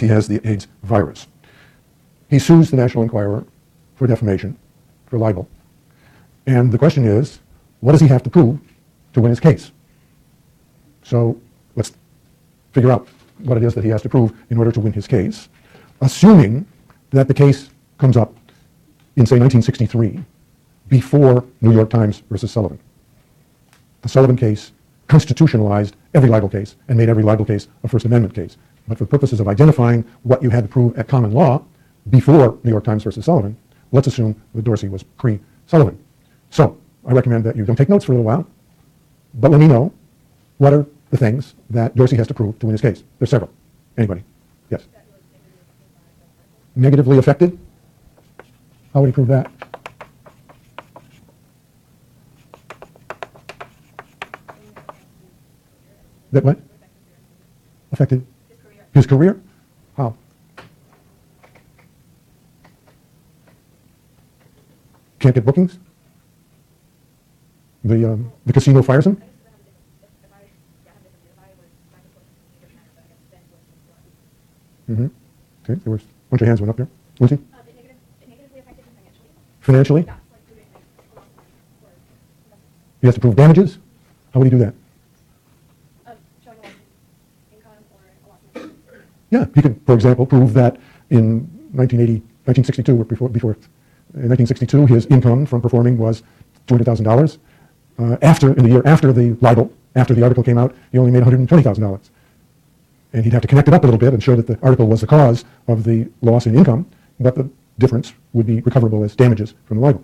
he has the AIDS virus. He sues the National Enquirer for defamation, for libel. And the question is, what does he have to prove to win his case? So let's figure out what it is that he has to prove in order to win his case, assuming that the case comes up in, say, 1963, before New York Times versus Sullivan. The Sullivan case constitutionalized every libel case and made every libel case a First Amendment case. But for the purposes of identifying what you had to prove at common law before New York Times versus Sullivan, let's assume that Dorsey was pre-Sullivan. So I recommend that you don't take notes for a little while, but let me know what are the things that Dorsey has to prove to win his case. There's several. Anybody? Yes? Negatively affected? How would he prove that? That what? Affected his career? How? Can't get bookings? The casino fires him? Mm-hmm. Okay, there was a bunch of hands went up there. Lucy? It negatively affected him Financially? That's like doing a lot of He has to prove damages? How would he do that? showing a loss in income or a loss in income. Yeah, he could, for example, prove that in 1962, or before in 1962, his income from performing was $200,000. In the year after the libel, after the article came out, he only made $120,000. And he'd have to connect it up a little bit and show that the article was the cause of the loss in income, but the difference would be recoverable as damages from the libel.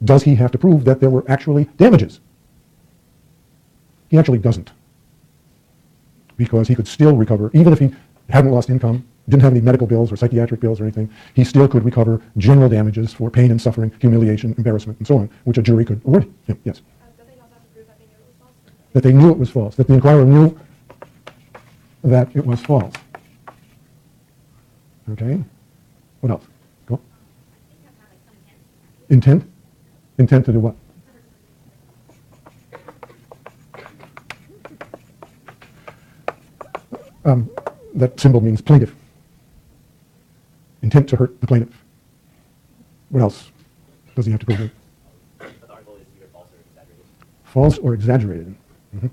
Does he have to prove that there were actually damages? He actually doesn't, because he could still recover, even if he hadn't lost income, didn't have any medical bills or psychiatric bills or anything, he still could recover general damages for pain and suffering, humiliation, embarrassment, and so on, which a jury could award him. Yes? Does he also have to prove that they knew it was false? That they knew it was false, that the Enquirer knew that it was false. Okay? What else? Go. Intent? Intent to do what? That symbol means plaintiff. Intent to hurt the plaintiff. What else does he have to prove? The article is either false or exaggerated. False or exaggerated. Mm-hmm.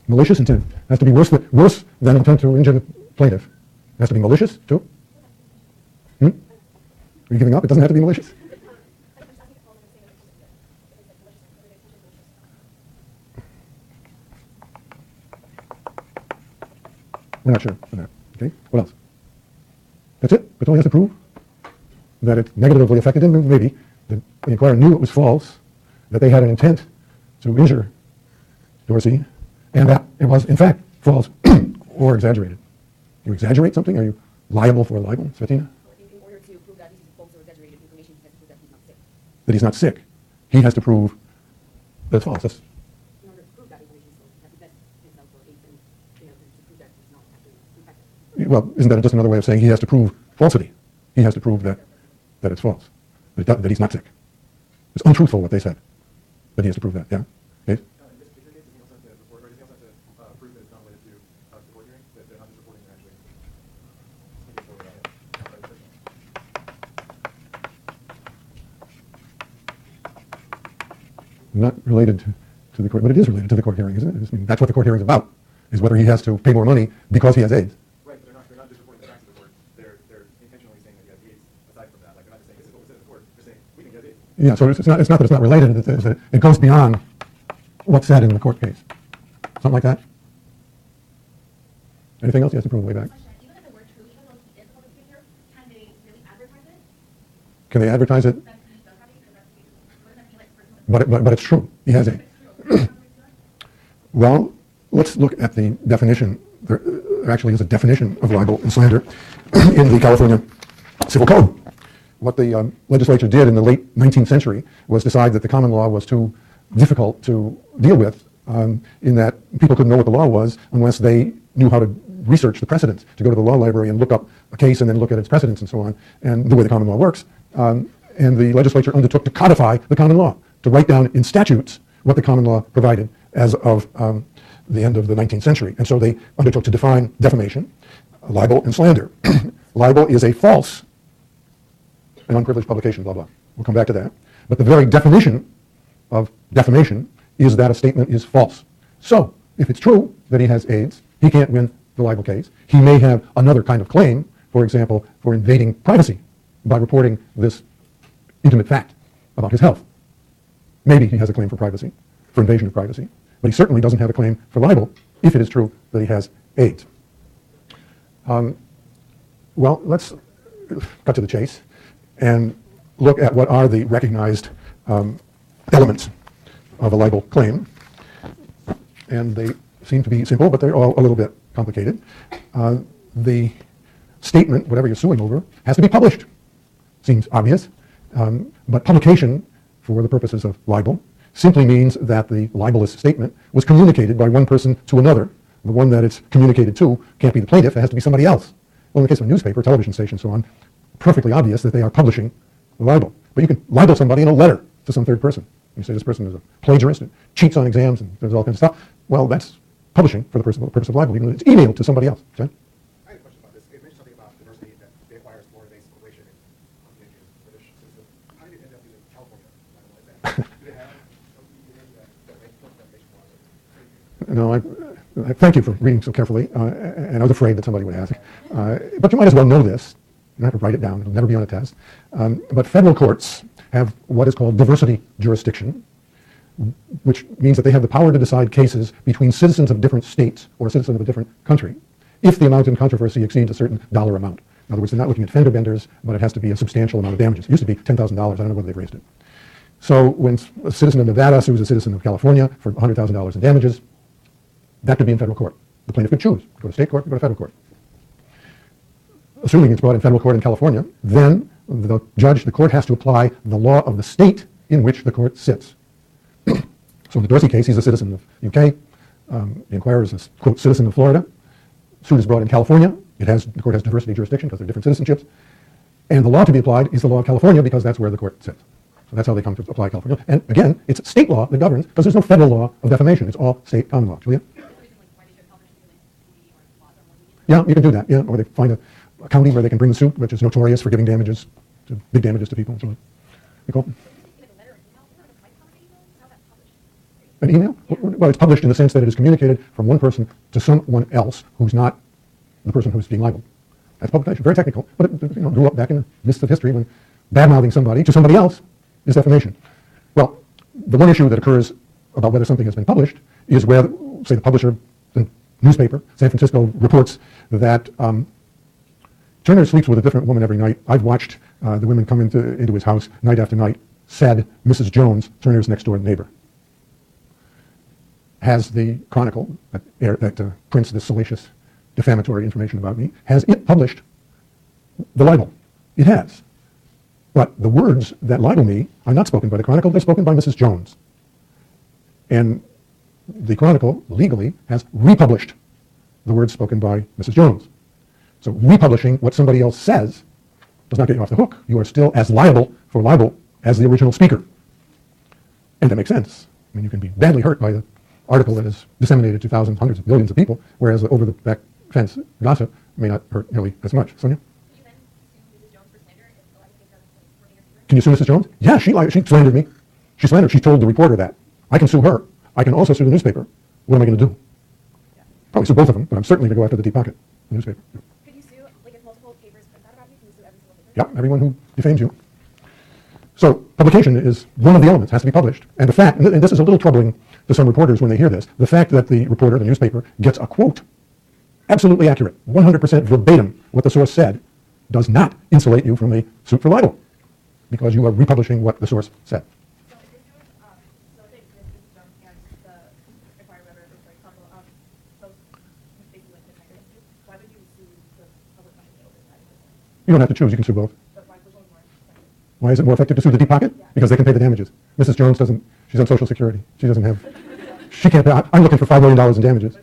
Malicious intent has to be worse than intent to injure the plaintiff. It has to be malicious too. Are you giving up? It doesn't have to be malicious. We're not sure on that. Okay. What else? That's it. That's all he has to prove. That it negatively affected him. Maybe the Enquirer knew it was false. That they had an intent to injure Dorsey, and that it was, in fact, false or exaggerated. You exaggerate something? Are you liable for libel, Svetlana? In order to prove that this is false or exaggerated information, he has to prove that he's not sick. That he's not sick. He has to prove that it's false. That's, In order to prove that information, so he has to test himself for AIDS and to prove that he's not actually infected. well, isn't that just another way of saying he has to prove falsity? He has to prove that it's false, that he's not sick. It's untruthful what they said, but he has to prove that. Yeah. Okay. In this particular case, does he also have to report, or does he also have to prove that it's not related to the court hearing, that they're not just reporting they're actually? Not related to the court, but it is related to the court hearing, isn't it? I mean, that's what the court hearing is about, is whether he has to pay more money because he has AIDS. Right, but they're not just reporting the facts to the court. They're intentionally saying that he has AIDS. Aside from that, like they're not just saying this is what was said in the court. They're saying we think he has AIDS. Yeah, so it's not that it's not related, it's that it goes beyond what's said in the court case. Something like that? Anything else he has to prove way back? Question, even if it were true, even though he is a public figure, can they really advertise it? Can they advertise it? That he does have it, because what does that mean, like, for example, But it's true. He has AIDS. Well, let's look at the definition. There actually is a definition of libel and slander in the California Civil Code. What the legislature did in the late 19th century was decide that the common law was too difficult to deal with, in that people couldn't know what the law was unless they knew how to research the precedents, to go to the law library and look up a case and then look at its precedents and so on. And the way the common law works, And the legislature undertook to codify the common law, to write down in statutes what the common law provided as of the end of the 19th century. And so they undertook to define defamation, libel, and slander. Libel is a false and unprivileged publication, blah, blah. We'll come back to that. But the very definition of defamation is that a statement is false. So, if it's true that he has AIDS, he can't win the libel case. He may have another kind of claim, for example, for invading privacy by reporting this intimate fact about his health. Maybe he has a claim for privacy, for invasion of privacy, but he certainly doesn't have a claim for libel if it is true that he has AIDS. Well, let's cut to the chase and look at what are the recognized elements of a libel claim. And they seem to be simple, but they're all a little bit complicated. The statement, whatever you're suing over, has to be published. Seems obvious, but publication, for the purposes of libel, simply means that the libelous statement was communicated by one person to another. The one that it's communicated to can't be the plaintiff, it has to be somebody else. Well, in the case of a newspaper, television station, so on, perfectly obvious that they are publishing the libel. But you can libel somebody in a letter to some third person. You say this person is a plagiarist and cheats on exams and there's all kinds of stuff. Well, that's publishing for the purpose of libel, even though it's emailed to somebody else. Okay? I have a question about this. It mentioned something about diversity that they acquire as Florida-based corporation and Canadian British citizen. How did it end up using California? Do they have something that No, I thank you for reading so carefully, and I was afraid that somebody would ask. But you might as well know this. You don't have to write it down. It'll never be on a test. But federal courts have what is called diversity jurisdiction, which means that they have the power to decide cases between citizens of different states or citizens of a different country if the amount in controversy exceeds a certain dollar amount. In other words, they're not looking at fender benders, but it has to be a substantial amount of damages. It used to be $10,000. I don't know whether they've raised it. So when a citizen of Nevada sues a citizen of California for $100,000 in damages, that could be in federal court. The plaintiff could choose, go to state court, go to federal court. Assuming it's brought in federal court in California, then the court has to apply the law of the state in which the court sits. So in the Dorsey case, he's a citizen of UK. The inquirer is a, quote, citizen of Florida. Suit is brought in California. The court has diversity jurisdiction because they're different citizenships. And the law to be applied is the law of California because that's where the court sits. So that's how they come to apply California. And again, it's state law that governs because there's no federal law of defamation. It's all state common law. Julia? Yeah, you can do that. Yeah, or they find a county where they can bring the suit, which is notorious for giving damages, big damages to people. So, Nicole? An email? Well, it's published in the sense that it is communicated from one person to someone else who's not the person who's being libeled. That's publication. Very technical, but it grew up back in the midst of history when bad-mouthing somebody to somebody else is defamation. Well, the one issue that occurs about whether something has been published is where, say, the publisher, the newspaper, San Francisco, reports that Turner sleeps with a different woman every night. I've watched the women come into his house night after night, said Mrs. Jones, Turner's next-door neighbor. Has the Chronicle, that prints this salacious, defamatory information about me, has it published the libel? It has. But the words that libel me are not spoken by the Chronicle, they're spoken by Mrs. Jones. And the Chronicle, legally, has republished the words spoken by Mrs. Jones. So republishing what somebody else says does not get you off the hook. You are still as liable for libel as the original speaker. And that makes sense. I mean, you can be badly hurt by the article that is disseminated to thousands, hundreds of millions of people, whereas the over-the-back fence gossip may not hurt nearly as much. Sonia? Can you sue Mrs. Jones? Yeah, she slandered me. She told the reporter that. I can sue her. I can also sue the newspaper. What am I going to do? Probably sue both of them, but I'm certainly going to go after the deep pocket, the newspaper. Could you sue, like, if multiple papers print that about you, can you sue every single paper? Yeah, everyone who defames you. So publication is one of the elements, has to be published. And the fact, and this is a little troubling to some reporters when they hear this, the fact that the reporter, the newspaper, gets a quote, absolutely accurate, 100% verbatim what the source said, does not insulate you from a suit for libel, because you are republishing what the source said. So if you're doing, so say Mrs. Jones and the Inquirer, whatever, the couple of those basically like misrepresented, why would you sue the public company over that? You don't have to choose, you can sue both. But why would you more effective? Why is it more effective to sue the deep pocket? Yeah. Because they can pay the damages. Mrs. Jones doesn't, she's on Social Security. She doesn't have, she can't pay, I'm looking for $5 million in damages.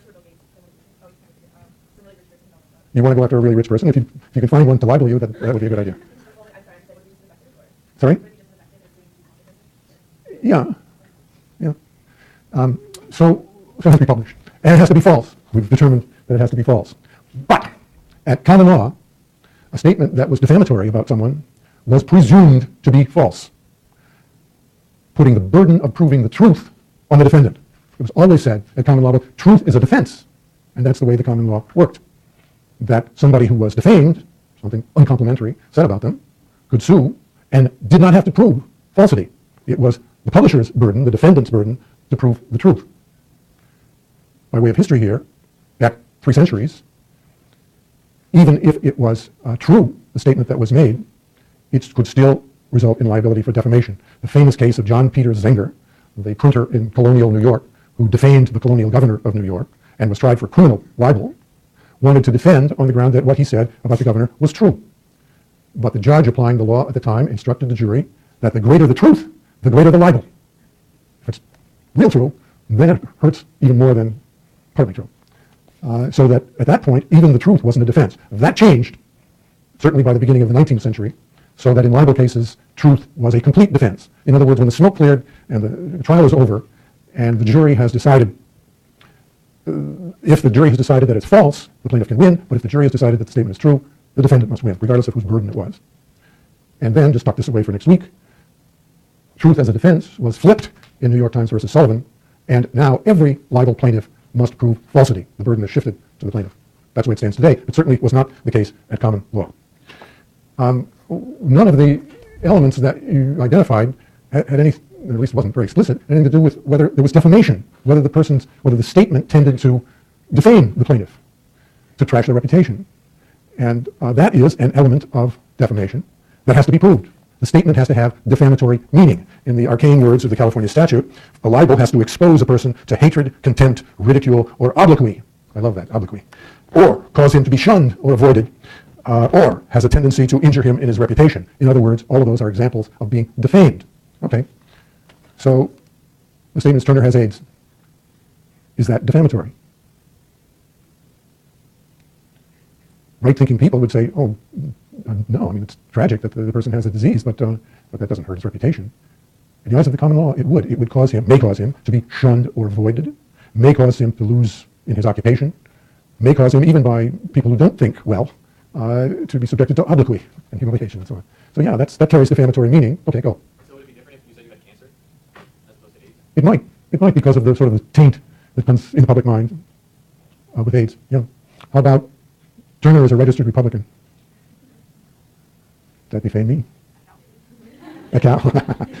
You want to go after a really rich person? If you can find one to libel you, that would be a good idea. Sorry? Would it just affect it as being public? Yeah. So it has to be published. And it has to be false. We've determined that it has to be false. But at common law, a statement that was defamatory about someone was presumed to be false, putting the burden of proving the truth on the defendant. It was always said at common law that truth is a defense, and that's the way the common law worked. That somebody who was defamed, something uncomplimentary said about them, could sue and did not have to prove falsity. It was the publisher's burden, the defendant's burden, to prove the truth. By way of history here, back 3 centuries, even if it was true, the statement that was made, it could still result in liability for defamation. The famous case of John Peter Zenger, the printer in colonial New York, who defamed the colonial governor of New York and was tried for criminal libel, wanted to defend on the ground that what he said about the governor was true. But the judge applying the law at the time instructed the jury that the greater the truth, the greater the libel. If it's real true, then it hurts even more than partly true. So that at that point, even the truth wasn't a defense. That changed, certainly by the beginning of the 19th century, so that in libel cases, truth was a complete defense. In other words, when the smoke cleared and the trial is over, and the jury has decided, if the jury has decided that it's false, the plaintiff can win, but if the jury has decided that the statement is true, the defendant must win, regardless of whose burden it was. And then, just tuck this away for next week, truth as a defense was flipped in New York Times versus Sullivan, and now every libel plaintiff must prove falsity. The burden is shifted to the plaintiff. That's the way it stands today. It certainly was not the case at common law. None of the elements that you identified had any, or at least wasn't very explicit, anything to do with whether there was defamation, whether the statement tended to defame the plaintiff, to trash their reputation. And that is an element of defamation that has to be proved. The statement has to have defamatory meaning. In the arcane words of the California statute, a libel has to expose a person to hatred, contempt, ridicule, or obloquy. I love that, obloquy. Or cause him to be shunned or avoided, or has a tendency to injure him in his reputation. In other words, all of those are examples of being defamed. Okay, so the statement is Turner has AIDS. Is that defamatory? Right-thinking people would say, oh, no, I mean, it's tragic that the person has a disease, but that doesn't hurt his reputation. In the eyes of the common law, it would. It would cause him, may cause him to be shunned or avoided, may cause him to lose in his occupation, may cause him, even by people who don't think well, to be subjected to obloquy and humiliation and so on. So yeah, that carries defamatory meaning. Okay, go. So would it be different if you said you had cancer as opposed to AIDS? It might. It might because of the sort of the taint that comes in the public mind with AIDS. Yeah. How about Turner is a registered Republican? Does that defame me? A cow.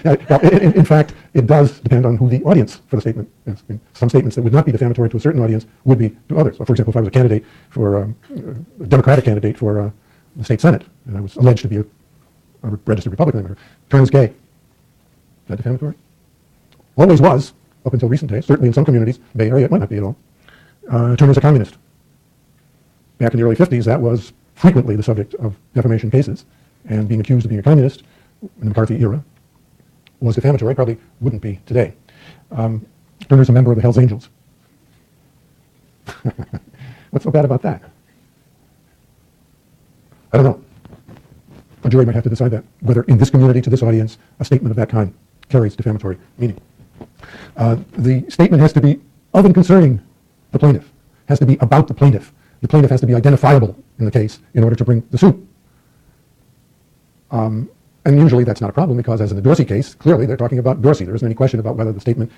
In fact, it does depend on who the audience for the statement is. I mean, some statements that would not be defamatory to a certain audience would be to others. So, for example, if I was a candidate for a Democratic candidate for the state Senate, and I was alleged to be a registered Republican, Turner's gay. Is that defamatory? Always was, up until recent days. Certainly in some communities, Bay Area, it might not be at all. Turner's a communist. Back in the early 50s, that was frequently the subject of defamation cases, and being accused of being a communist in the McCarthy era was defamatory. Probably wouldn't be today. Turner's a member of the Hells Angels. What's so bad about that? I don't know. A jury might have to decide that, whether in this community, to this audience, a statement of that kind carries defamatory meaning. The statement has to be of and concerning the plaintiff, has to be about the plaintiff. The plaintiff has to be identifiable in the case in order to bring the suit. And usually that's not a problem because, as in the Dorsey case, clearly they're talking about Dorsey. There isn't any question about whether the statement